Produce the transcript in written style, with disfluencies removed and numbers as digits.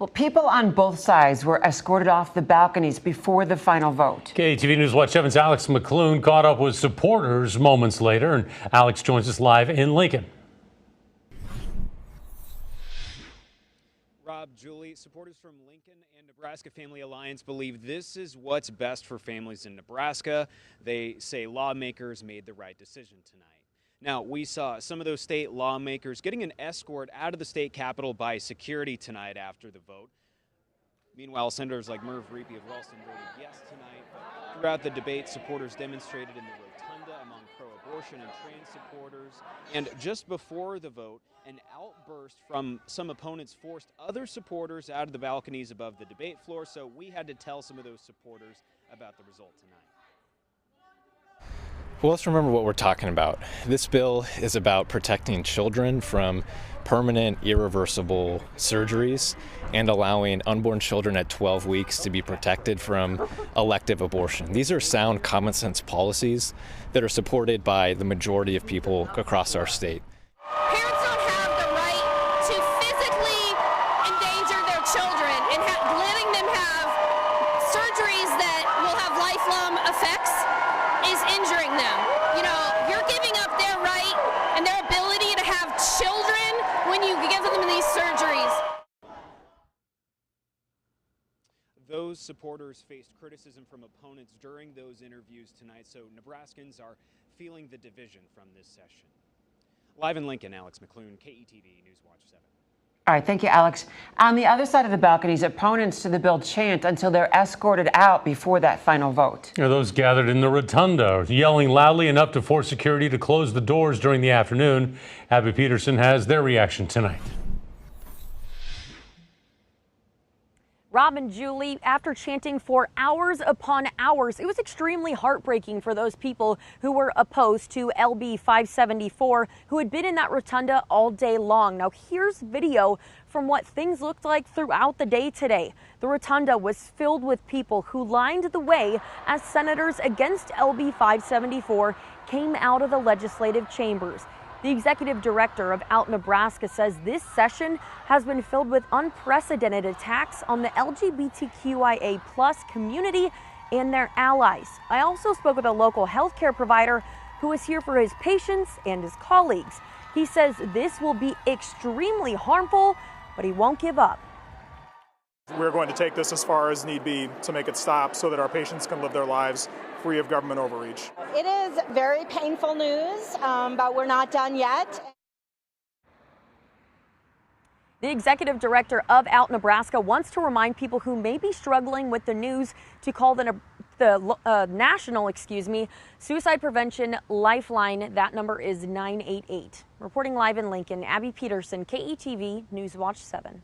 Well, people on both sides were escorted off the balconies before the final vote. KETV News Watch 7's Alex McClune caught up with supporters moments later, and Alex joins us live in Lincoln. Rob, Julie, supporters from Lincoln and Nebraska Family Alliance believe this is what's best for families in Nebraska. They say lawmakers made the right decision tonight. Now, we saw some of those state lawmakers getting an escort out of the state capitol by security tonight after the vote. Meanwhile, senators like Merv Reapy of Ralston voted yes tonight. But throughout the debate, supporters demonstrated in the rotunda among pro-abortion and trans supporters. And just before the vote, an outburst from some opponents forced other supporters out of the balconies above the debate floor. So we had to tell some of those supporters about the result tonight. Well, let's remember what we're talking about. This bill is about protecting children from permanent, irreversible surgeries and allowing unborn children at 12 weeks to be protected from elective abortion. These are sound, common sense policies that are supported by the majority of people across our state. Parents don't have the right to physically endanger their children and letting them have surgeries that will have lifelong effects is injuring them. You know, you're giving up their right and their ability to have children when you give them these surgeries. Those supporters faced criticism from opponents during those interviews tonight, so Nebraskans are feeling the division from this session. Live in Lincoln, Alex McClune, KETV News Watch 7. All right, thank you, Alex. On the other side of the balconies, opponents to the bill chant until they're escorted out before that final vote. Those gathered in the rotunda yelling loudly enough to force security to close the doors during the afternoon. Abby Peterson has their reaction tonight. Rob and Julie, after chanting for hours upon hours, it was extremely heartbreaking for those people who were opposed to LB 574, who had been in that rotunda all day long. Now, here's video from what things looked like throughout the day today. The rotunda was filled with people who lined the way as senators against LB 574 came out of the legislative chambers. The executive director of Out Nebraska says this session has been filled with unprecedented attacks on the LGBTQIA+ community and their allies. I also spoke with a local healthcare provider who is here for his patients and his colleagues. He says this will be extremely harmful, but he won't give up. We're going to take this as far as need be to make it stop so that our patients can live their lives free of government overreach. It is very painful news, but we're not done yet. The executive director of Out Nebraska wants to remind people who may be struggling with the news to call the national, suicide prevention lifeline. That number is 988. Reporting live in Lincoln, Abby Peterson, KETV News Watch 7.